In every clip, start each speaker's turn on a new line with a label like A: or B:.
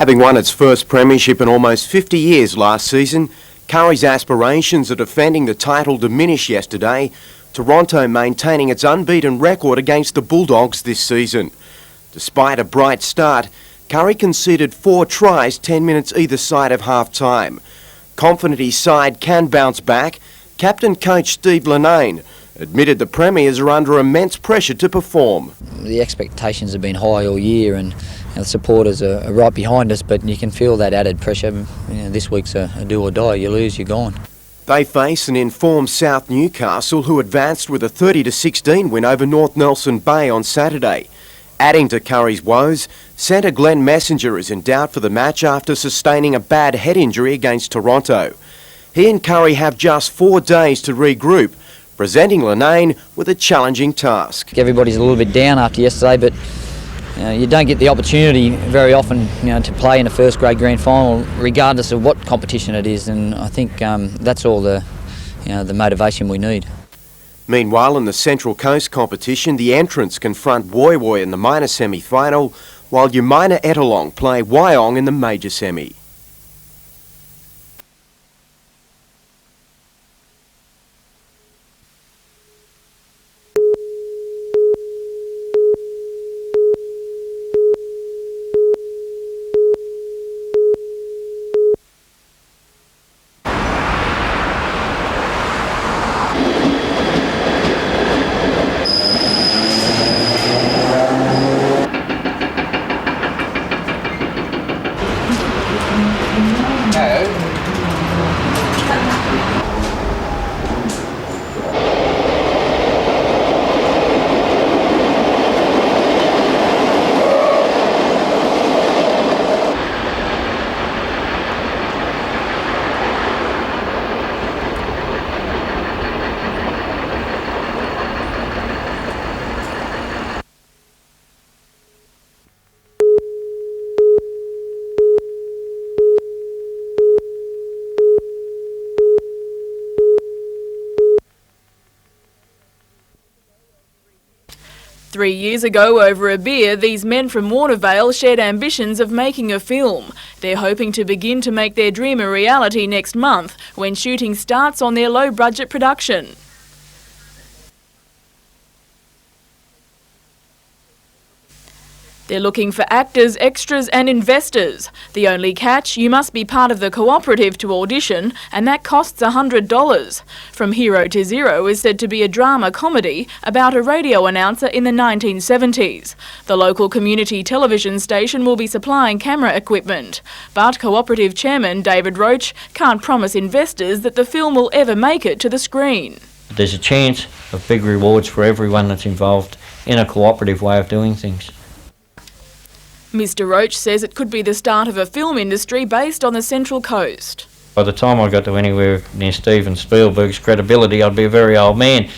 A: Having won its first premiership in almost 50 years last season, Curry's aspirations of defending the title diminished yesterday, Toronto maintaining its unbeaten record against the Bulldogs this season. Despite a bright start, Curry conceded 4 tries 10 minutes either side of half-time. Confident his side can bounce back, captain coach Steve Linnane admitted the Premiers are under immense pressure to perform.
B: The expectations have been high all year and the supporters are right behind us, but you can feel that added pressure. This week's a do or die. You lose, you're gone.
A: They face an informed South Newcastle who advanced with a 30-16 win over North Nelson Bay on Saturday. Adding to Curry's woes, centre Glenn Messenger is in doubt for the match after sustaining a bad head injury against Toronto. He and Curry have just 4 days to regroup, presenting Linnane with a challenging task.
B: Everybody's a little bit down after yesterday, but you don't get the opportunity very often, to play in a first grade grand final, regardless of what competition it is, and I think that's all the motivation we need.
A: Meanwhile, in the Central Coast competition, the entrants confront Woy Woy in the minor semi-final, while Umina Ettalong play Wyong in the major semi.
C: Three years ago, over a beer, these men from Warnervale shared ambitions of making a film. They're hoping to begin to make their dream a reality next month, when shooting starts on their low-budget production. They're looking for actors, extras and investors. The only catch, you must be part of the cooperative to audition, and that costs $100. From Hero to Zero is said to be a drama comedy about a radio announcer in the 1970s. The local community television station will be supplying camera equipment, but cooperative chairman David Roach can't promise investors that the film will ever make it to the screen.
D: There's a chance of big rewards for everyone that's involved in a cooperative way of doing things.
C: Mr. Roach says it could be the start of a film industry based on the Central Coast.
D: By the time I got to anywhere near Steven Spielberg's credibility, I'd be a very old man.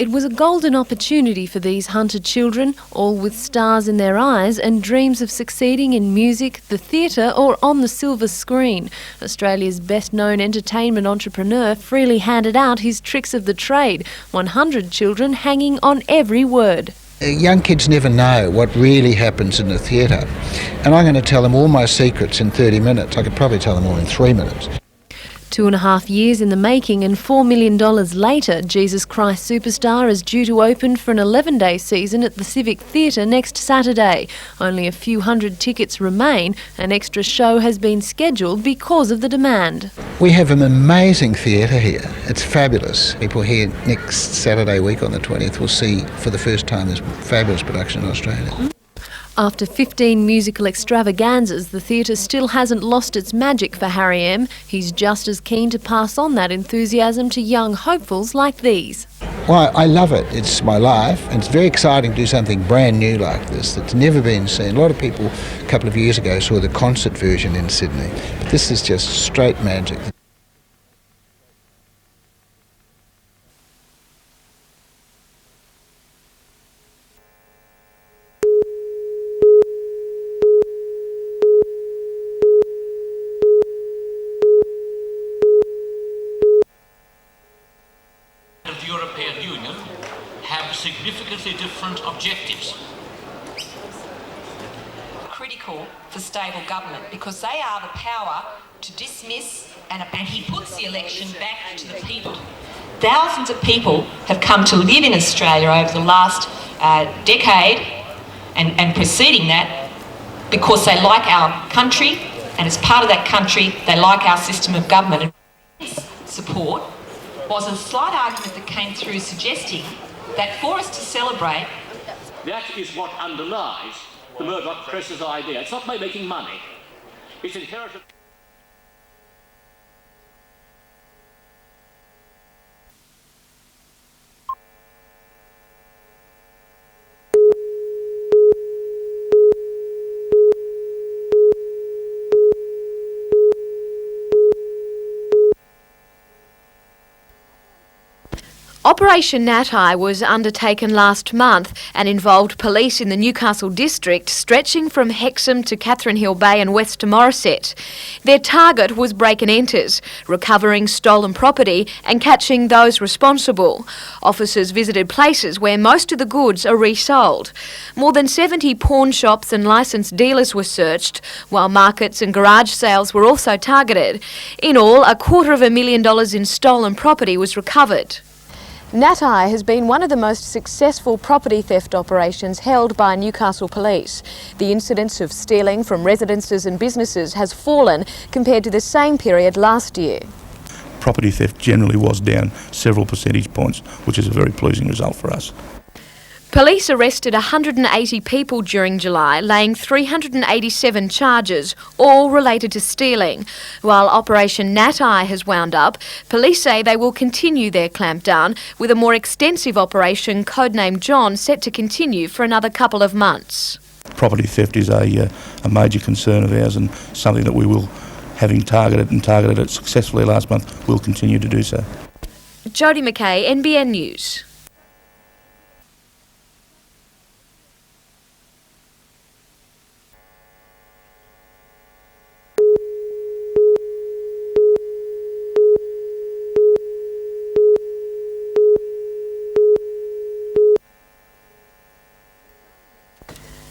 E: It was a golden opportunity for these hunted children, all with stars in their eyes and dreams of succeeding in music, the theatre or on the silver screen. Australia's best-known entertainment entrepreneur freely handed out his tricks of the trade, 100 children hanging on every word.
F: Young kids never know what really happens in the theatre, and I'm going to tell them all my secrets in 30 minutes. I could probably tell them all in 3 minutes.
E: 2.5 years in the making and $4 million later, Jesus Christ Superstar is due to open for an 11-day season at the Civic Theatre next Saturday. Only a few hundred tickets remain. An extra show has been scheduled because of the demand.
F: We have an amazing theatre here. It's fabulous. People here next Saturday week on the 20th will see for the first time this fabulous production in Australia.
E: After 15 musical extravaganzas, the theatre still hasn't lost its magic for Harry M. He's just as keen to pass on that enthusiasm to young hopefuls like these.
F: Well, I love it. It's my life, and it's very exciting to do something brand new like this that's never been seen. A lot of people a couple of years ago saw the concert version in Sydney, but this is just straight magic.
G: The European Union have significantly different objectives.
H: Critical for stable government because they are the power to dismiss and he puts the election back to the people. Thousands of people have come to live in Australia over the last decade and preceding that because they like our country, and as part of that country they like our system of government. And support was a slight argument that came through suggesting that for us to celebrate...
G: That is what underlies the Murdoch press's idea. It's not by making money. It's inherited...
E: Operation Nat Eye was undertaken last month and involved police in the Newcastle district stretching from Hexham to Catherine Hill Bay and west to Morisset. Their target was break and enters, recovering stolen property and catching those responsible. Officers visited places where most of the goods are resold. More than 70 pawn shops and licensed dealers were searched, while markets and garage sales were also targeted. In all, $250,000 in stolen property was recovered. Nat Eye has been one of the most successful property theft operations held by Newcastle Police. The incidence of stealing from residences and businesses has fallen compared to the same period last year.
I: Property theft generally was down several percentage points, which is a very pleasing result for us.
E: Police arrested 180 people during July, laying 387 charges, all related to stealing. While Operation Nat Eye has wound up, police say they will continue their clampdown, with a more extensive operation, codenamed John, set to continue for another couple of months.
I: Property theft is a major concern of ours, and something that we will, having targeted it successfully last month, will continue to do so.
E: Jodie McKay, NBN News.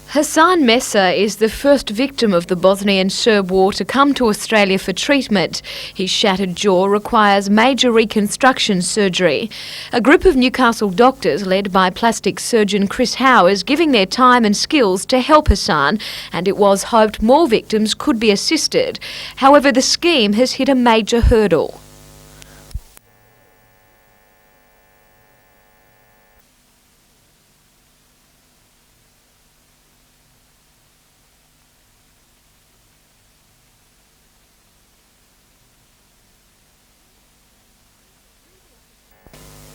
E: Hassan Mesa is the first victim of the Bosnian Serb war to come to Australia for treatment. His shattered jaw requires major reconstruction surgery. A group of Newcastle doctors, led by plastic surgeon Chris Howe, is giving their time and skills to help Hassan, and it was hoped more victims could be assisted. However, the scheme has hit a major hurdle.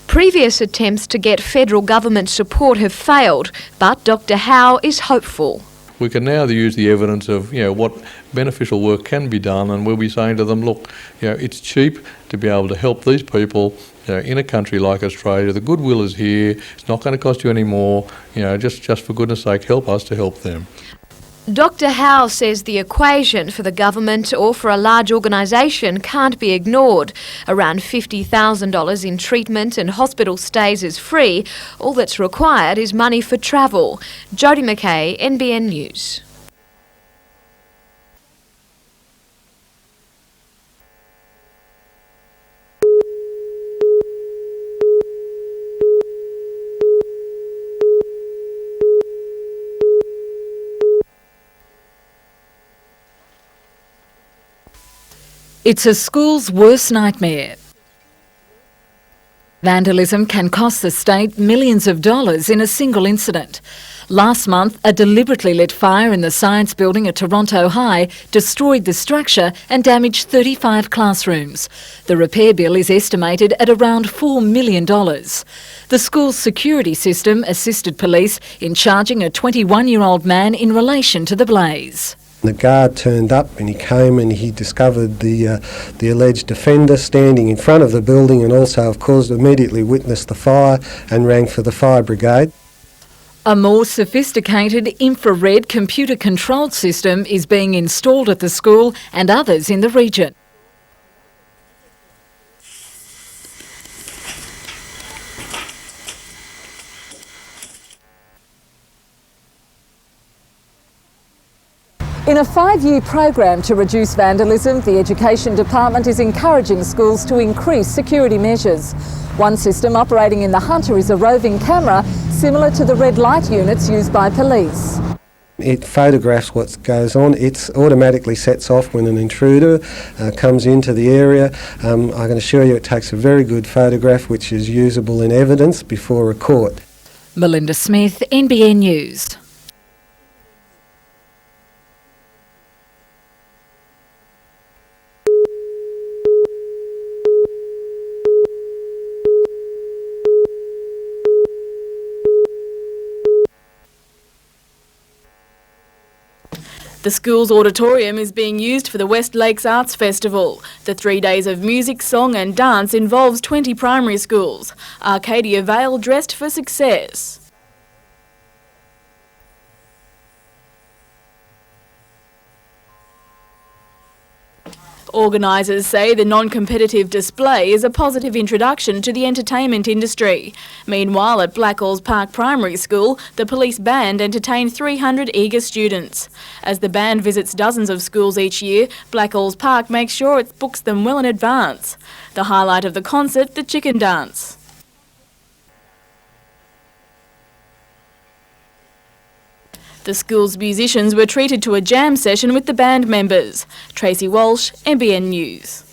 E: Previous attempts to get federal government support have failed, but Dr. Howe is hopeful.
J: We can now use the evidence of, what beneficial work can be done, and we'll be saying to them, look, it's cheap to be able to help these people, in a country like Australia. The goodwill is here. It's not going to cost you any more. Just for goodness sake, help us to help them.
E: Dr Howe says the equation for the government or for a large organisation can't be ignored. Around $50,000 in treatment and hospital stays is free. All that's required is money for travel. Jodie McKay, NBN News.
K: It's a school's worst nightmare. Vandalism can cost the state millions of dollars in a single incident. Last month, a deliberately lit fire in the science building at Toronto High destroyed the structure and damaged 35 classrooms. The repair bill is estimated at around $4 million. The school's security system assisted police in charging a 21-year-old man in relation to the blaze.
L: The guard turned up and he came and he discovered the alleged offender standing in front of the building, and also, of course, immediately witnessed the fire and rang for the fire brigade.
K: A more sophisticated infrared computer-controlled system is being installed at the school and others in the region. In a 5-year program to reduce vandalism, the Education Department is encouraging schools to increase security measures. One system operating in the Hunter is a roving camera, similar to the red light units used by police.
L: It photographs what goes on. It automatically sets off when an intruder comes into the area. I can assure you it takes a very good photograph which is usable in evidence before a court.
K: Melinda Smith, NBN News.
C: The school's auditorium is being used for the West Lakes Arts Festival. The 3 days of music, song and dance involves 20 primary schools. Arcadia Vale dressed for success. Organisers say the non-competitive display is a positive introduction to the entertainment industry. Meanwhile, at Blackall's Park Primary School, the police band entertained 300 eager students. As the band visits dozens of schools each year, Blackall's Park makes sure it books them well in advance. The highlight of the concert, the chicken dance. The school's musicians were treated to a jam session with the band members. Tracy Walsh, NBN News.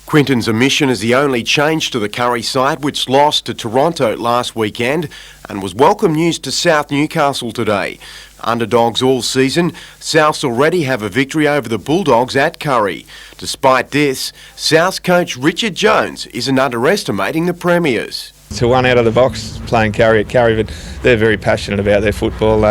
A: Quinton's omission is the only change to the Curry side, which lost to Toronto last weekend and was welcome news to South Newcastle today. Underdogs all season, Souths already have a victory over the Bulldogs at Curry. Despite this, Souths coach Richard Jones isn't underestimating the Premiers.
M: To one out of the box playing Curry at Curry, but they're very passionate about their football.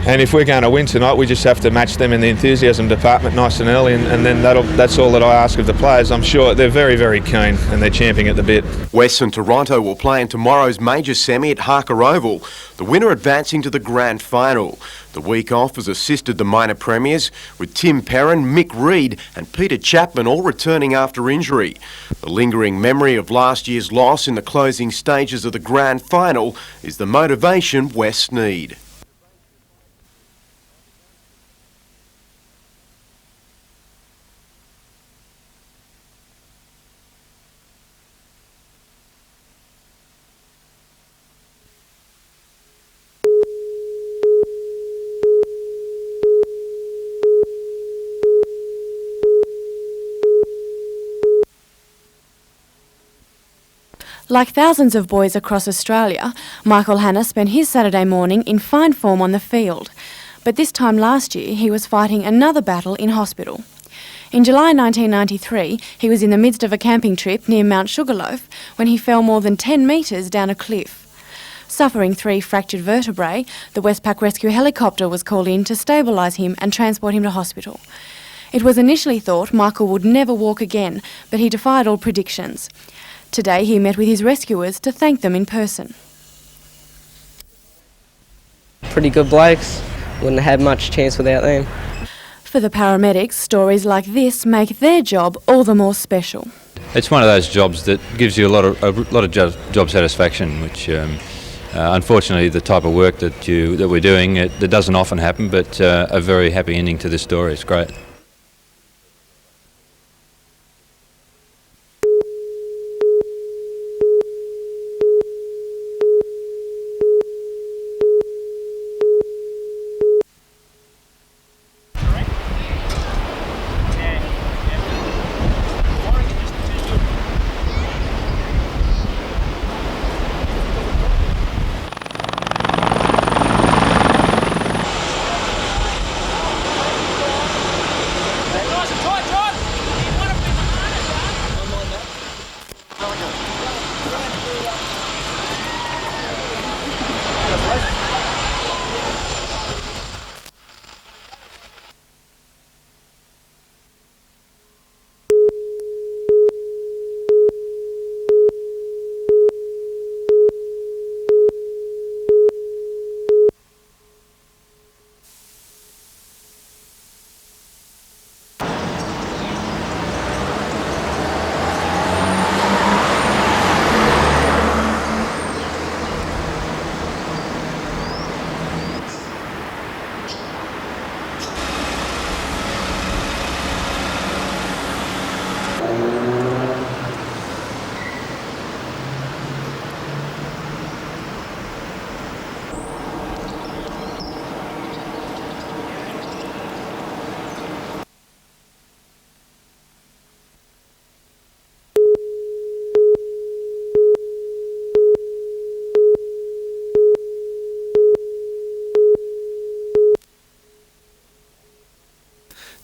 M: And if we're going to win tonight, we just have to match them in the enthusiasm department nice and early, and then that's all that I ask of the players. I'm sure they're very, very keen and they're champing at the bit.
A: Western Toronto will play in tomorrow's major semi at Harker Oval, the winner advancing to the grand final. The week off has assisted the minor premiers, with Tim Perrin, Mick Reid and Peter Chapman all returning after injury. The lingering memory of last year's loss in the closing stages of the grand final is the motivation West need.
N: Like thousands of boys across Australia, Michael Hanna spent his Saturday morning in fine form on the field. But this time last year, he was fighting another battle in hospital. In July 1993, he was in the midst of a camping trip near Mount Sugarloaf when he fell more than 10 metres down a cliff. Suffering 3 fractured vertebrae, the Westpac rescue helicopter was called in to stabilise him and transport him to hospital. It was initially thought Michael would never walk again, but he defied all predictions. Today he met with his rescuers to thank them in person.
O: Pretty good blokes. Wouldn't have had much chance without them.
N: For the paramedics, stories like this make their job all the more special.
P: It's one of those jobs that gives you a lot of job satisfaction, which unfortunately the type of work that we're doing, that doesn't often happen, but a very happy ending to this story. It's great.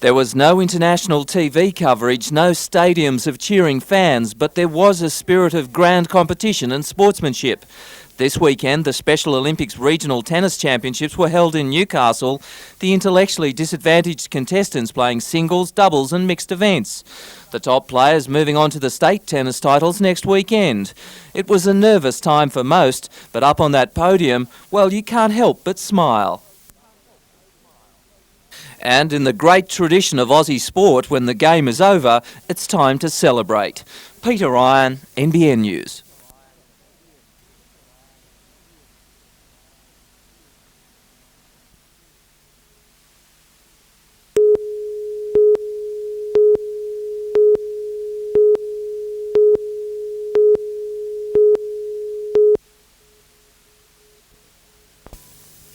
Q: There was no international TV coverage, no stadiums of cheering fans, but there was a spirit of grand competition and sportsmanship. This weekend, the Special Olympics Regional Tennis Championships were held in Newcastle, the intellectually disadvantaged contestants playing singles, doubles and mixed events. The top players moving on to the state tennis titles next weekend. It was a nervous time for most, but up on that podium, well, you can't help but smile. And in the great tradition of Aussie sport, when the game is over, it's time to celebrate. Peter Ryan, NBN News.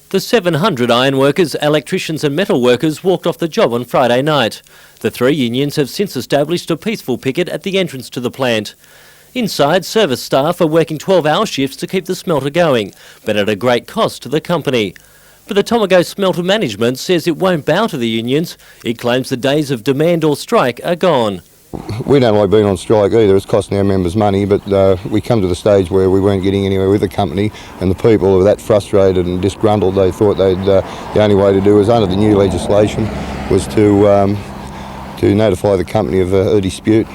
R: The 700 ironworkers, electricians and metal workers walked off the job on Friday night. The 3 unions have since established a peaceful picket at the entrance to the plant. Inside, service staff are working 12-hour shifts to keep the smelter going, but at a great cost to the company. But the Tomago Smelter Management says it won't bow to the unions. It claims the days of demand or strike are gone.
S: We don't like being on strike either. It's costing our members money, but we come to the stage where we weren't getting anywhere with the company, and the people were that frustrated and disgruntled they thought the only way to do was, under the new legislation, was to notify the company of a dispute.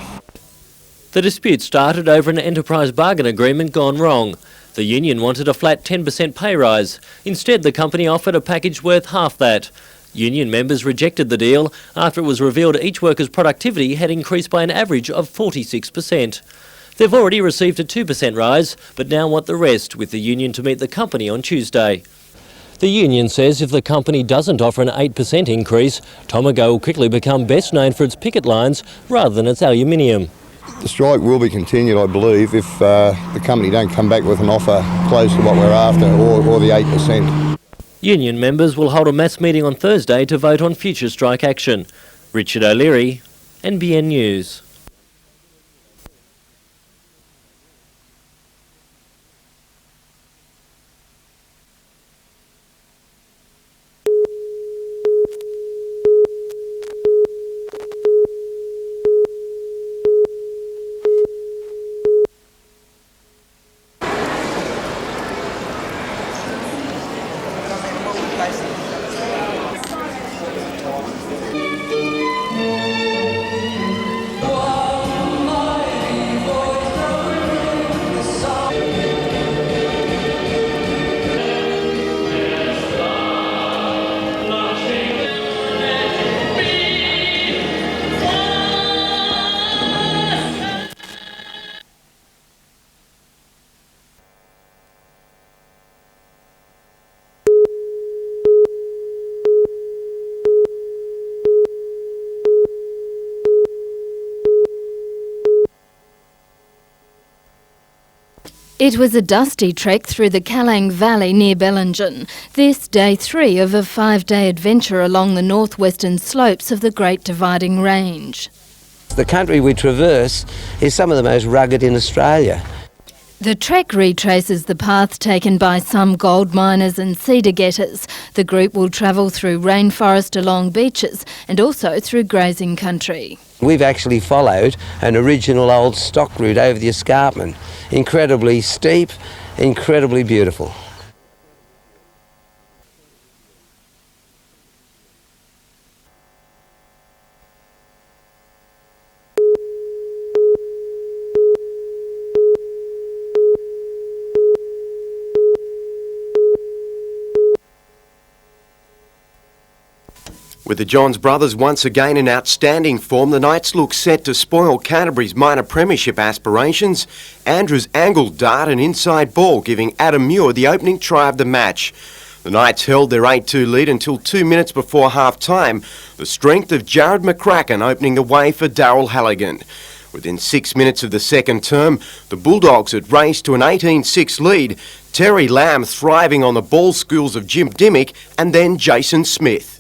R: The dispute started over an enterprise bargain agreement gone wrong. The union wanted a flat 10% pay rise. Instead, the company offered a package worth half that. Union members rejected the deal after it was revealed each worker's productivity had increased by an average of 46%. They've already received a 2% rise, but now want the rest, with the union to meet the company on Tuesday. The union says if the company doesn't offer an 8% increase, Tomago will quickly become best known for its picket lines rather than its aluminium.
S: The strike will be continued, I believe, if the company don't come back with an offer close to what we're after, or the 8%.
R: Union members will hold a mass meeting on Thursday to vote on future strike action. Richard O'Leary, NBN News.
T: It was a dusty trek through the Kallang Valley near Bellingen. This day 3 of a 5-day adventure along the northwestern slopes of the Great Dividing Range.
U: The country we traverse is some of the most rugged in Australia.
T: The trek retraces the path taken by some gold miners and cedar getters. The group will travel through rainforest along beaches and also through grazing country.
U: We've actually followed an original old stock route over the escarpment. Incredibly steep, incredibly beautiful.
A: With the Johns brothers once again in outstanding form, the Knights look set to spoil Canterbury's minor premiership aspirations. Andrews angled dart an inside ball, giving Adam Muir the opening try of the match. The Knights held their 8-2 lead until 2 minutes before half-time, the strength of Jared McCracken opening the way for Darryl Halligan. Within 6 minutes of the second term, the Bulldogs had raced to an 18-6 lead, Terry Lamb thriving on the ball skills of Jim Dimmick and then Jason Smith.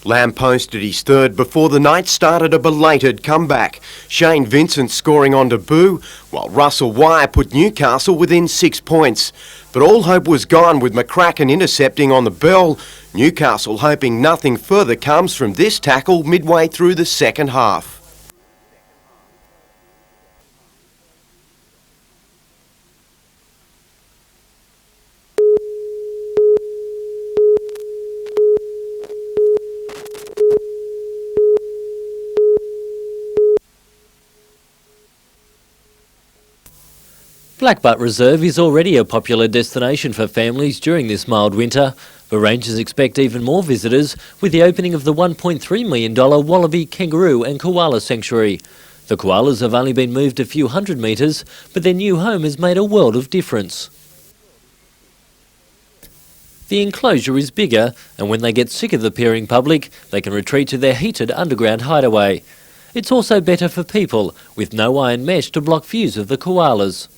A: Lamb posted his third before the Knights started a belated comeback. Shane Vincent scoring on debut, while Russell Wire put Newcastle within 6 points. But all hope was gone with McCracken intercepting on the bell. Newcastle hoping nothing further comes from this tackle midway through the second half.
R: Blackbutt Reserve is already a popular destination for families during this mild winter, but rangers expect even more visitors with the opening of the $1.3 million Wallaby, Kangaroo and Koala Sanctuary. The koalas have only been moved a few hundred metres, but their new home has made a world of difference. The enclosure is bigger, and when they get sick of the peering public, they can retreat to their heated underground hideaway. It's also better for people, with no iron mesh to block views of the koalas.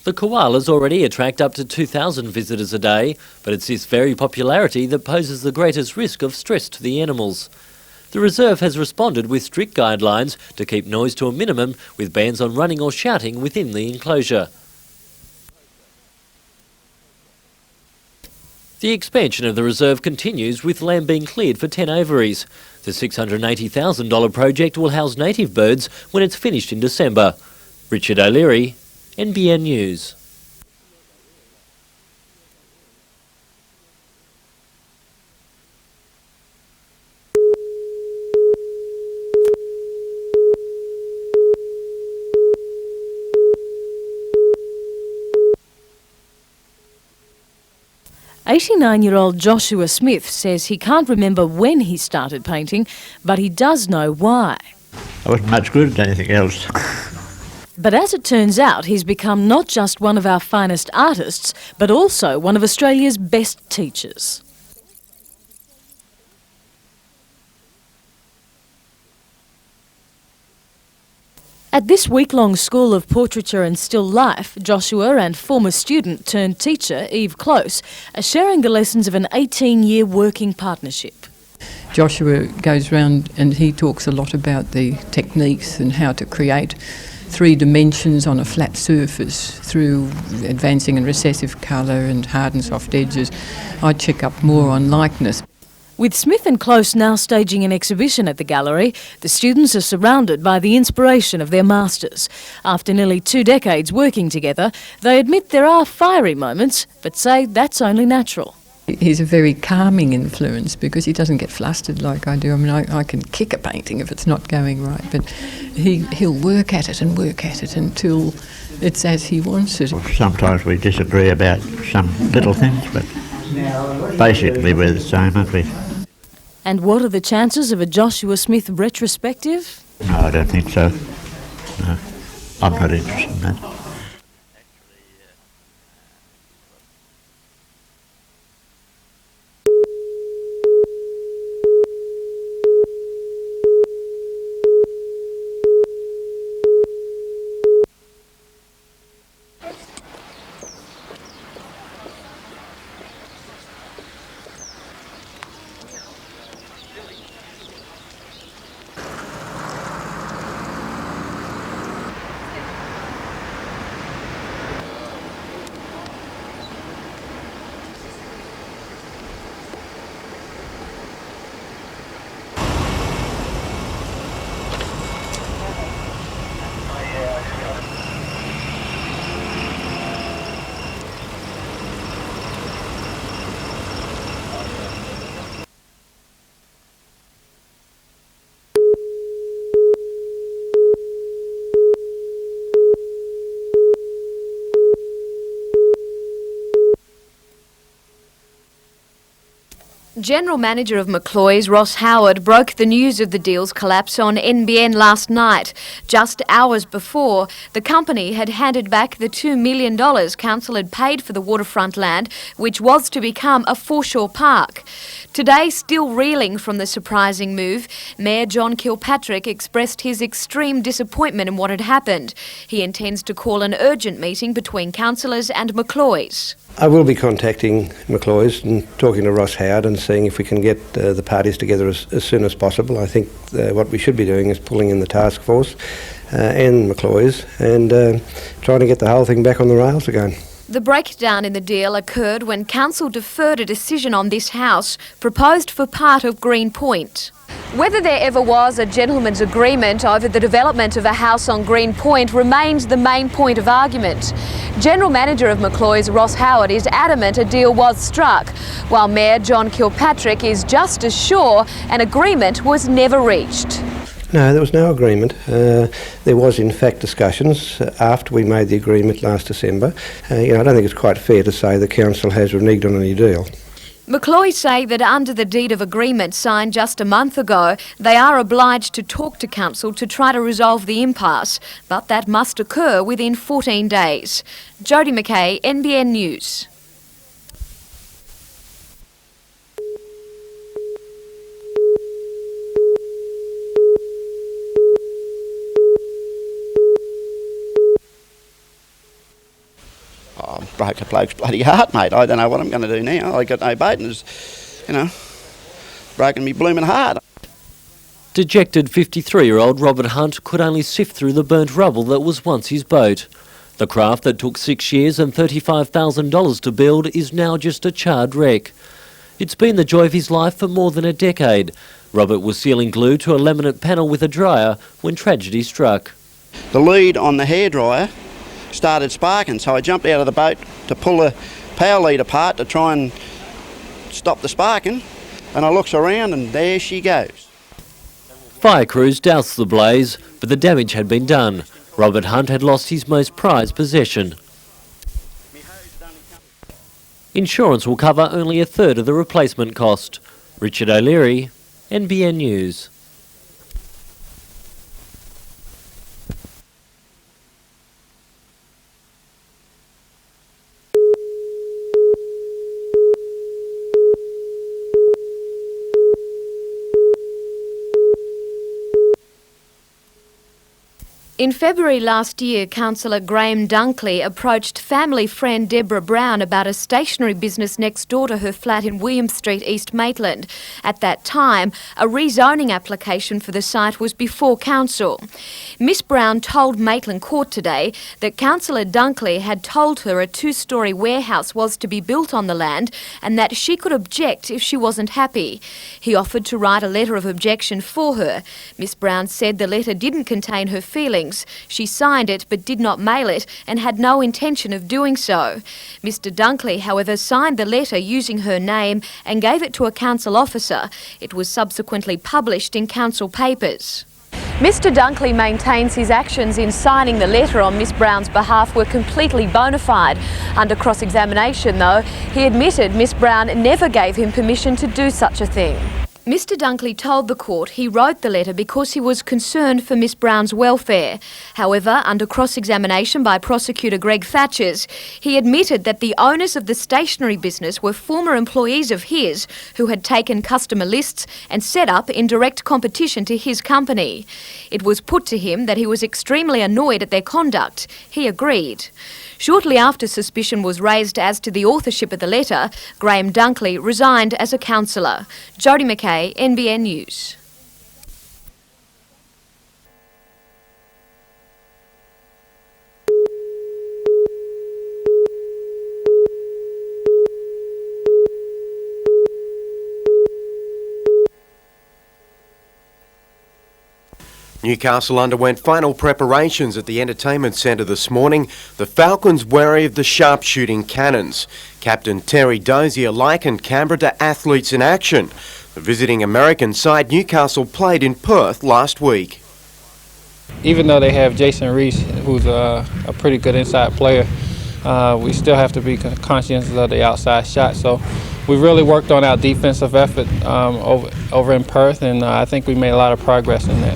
R: The koalas already attract up to 2,000 visitors a day, but it's this very popularity that poses the greatest risk of stress to the animals. The reserve has responded with strict guidelines to keep noise to a minimum, with bans on running or shouting within the enclosure. The expansion of the reserve continues, with land being cleared for 10 aviaries. The $680,000 project will house native birds when it's finished in December. Richard O'Leary, NBN News.
V: "89-year-old Joshua Smith says he can't remember when he started painting, but he does know why.
W: I wasn't much good at anything else.
V: But as it turns out, he's become not just one of our finest artists, but also one of Australia's best teachers. At this week-long School of Portraiture and Still Life, Joshua and former student turned teacher Eve Close are sharing the lessons of an 18-year working partnership.
X: Joshua goes round and he talks a lot about the techniques and how to create 3 dimensions on a flat surface through advancing in recessive colour and hard and soft edges. I check up more on likeness.
V: With Smith and Close now staging an exhibition at the gallery, the students are surrounded by the inspiration of their masters. After nearly 2 decades working together, they admit there are fiery moments, but say that's only natural.
X: He's a very calming influence because he doesn't get flustered like I do. I mean, I can kick a painting if it's not going right, but he'll work at it until it's as he wants it.
W: Sometimes we disagree about some little things, but basically we're the same, aren't we?
V: And what are the chances of a Joshua Smith retrospective?
W: No, I don't think so. No, I'm not interested in that.
E: General Manager of Macloy's, Ross Howard, broke the news of the deal's collapse on NBN last night. Just hours before, the company had handed back the $2 million council had paid for the waterfront land, which was to become a foreshore park. Today, still reeling from the surprising move, Mayor John Kilpatrick expressed his extreme disappointment in what had happened. He intends to call an urgent meeting between councillors and Macloy's.
B: I will be contacting Macloy's and talking to Ross Howard and seeing if we can get the parties together as soon as possible. I think what we should be doing is pulling in the task force and Macloy's and trying to get the whole thing back on the rails again.
E: The breakdown in the deal occurred when Council deferred a decision on this house proposed for part of Green Point. Whether there ever was a gentleman's agreement over the development of a house on Green Point remains the main point of argument. General Manager of Macloy's, Ross Howard, is adamant a deal was struck, while Mayor John Kilpatrick is just as sure an agreement was never reached.
B: No, there was no agreement. There was, in fact, discussions after we made the agreement last December. I don't think it's quite fair to say the council has reneged on any deal.
E: Macloy say that under the deed of agreement signed just a month ago, they are obliged to talk to council to try to resolve the impasse, but that must occur within 14 days. Jodie McKay, NBN News.
D: Oh, broke a bloke's bloody heart, mate. I don't know what I'm going to do now. I got no boat and it's, broken me blooming heart.
R: Dejected 53-year-old Robert Hunt could only sift through the burnt rubble that was once his boat. The craft that took 6 years and $35,000 to build is now just a charred wreck. It's been the joy of his life for more than a decade. Robert was sealing glue to a laminate panel with a dryer when tragedy struck.
D: The lead on the hairdryer started sparking, so I jumped out of the boat to pull the power lead apart to try and stop the sparking, and I looks around and there she goes.
R: Fire crews doused the blaze, but the damage had been done. Robert Hunt had lost his most prized possession. Insurance will cover only a third of the replacement cost. Richard O'Leary, NBN News.
E: In February last year, Councillor Graham Dunkley approached family friend Deborah Brown about a stationery business next door to her flat in William Street, East Maitland. At that time, a rezoning application for the site was before Council. Miss Brown told Maitland Court today that Councillor Dunkley had told her a 2-storey warehouse was to be built on the land and that she could object if she wasn't happy. He offered to write a letter of objection for her. Miss Brown said the letter didn't contain her feelings. She signed it but did not mail it and had no intention of doing so. Mr Dunkley, however, signed the letter using her name and gave it to a council officer. It was subsequently published in council papers. Mr Dunkley maintains his actions in signing the letter on Miss Brown's behalf were completely bona fide. Under cross-examination, though, he admitted Miss Brown never gave him permission to do such a thing. Mr Dunkley told the court he wrote the letter because he was concerned for Miss Brown's welfare. However, under cross-examination by prosecutor Greg Thatchers, he admitted that the owners of the stationery business were former employees of his who had taken customer lists and set up in direct competition to his company. It was put to him that he was extremely annoyed at their conduct. He agreed. Shortly after suspicion was raised as to the authorship of the letter, Graham Dunkley resigned as a councillor. Jodie McKay, NBN News.
A: Newcastle underwent final preparations at the entertainment centre this morning. The Falcons wary of the sharpshooting cannons. Captain Terry Dozier likened Canberra to athletes in action. The visiting American side Newcastle played in Perth last week.
F: Even though they have Jason Reese, who's a pretty good inside player, we still have to be conscious of the outside shot. So We really worked on our defensive effort over in Perth, and I think we made a lot of progress in that.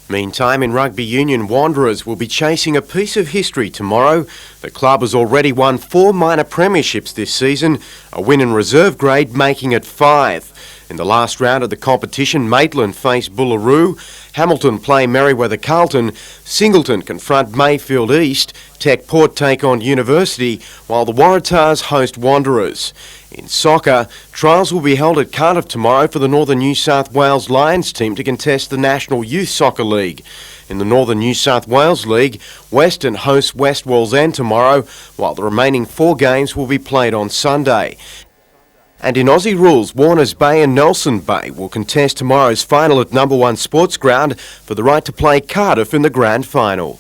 A: Meantime, in rugby union, Wanderers will be chasing a piece of history tomorrow. The club has already won 4 minor premierships this season, a win in reserve grade making it 5. In the last round of the competition, Maitland face Bullaroo, Hamilton play Merewether Carlton, Singleton confront Mayfield East, Tech Port take on University, while the Waratahs host Wanderers. In soccer, trials will be held at Cardiff tomorrow for the Northern New South Wales Lions team to contest the National Youth Soccer League. In the Northern New South Wales League, Western hosts West Wallsend tomorrow, while the remaining 4 games will be played on Sunday. And in Aussie rules, Warners Bay and Nelson Bay will contest tomorrow's final at No. 1 Sports Ground for the right to play Cardiff in the grand final.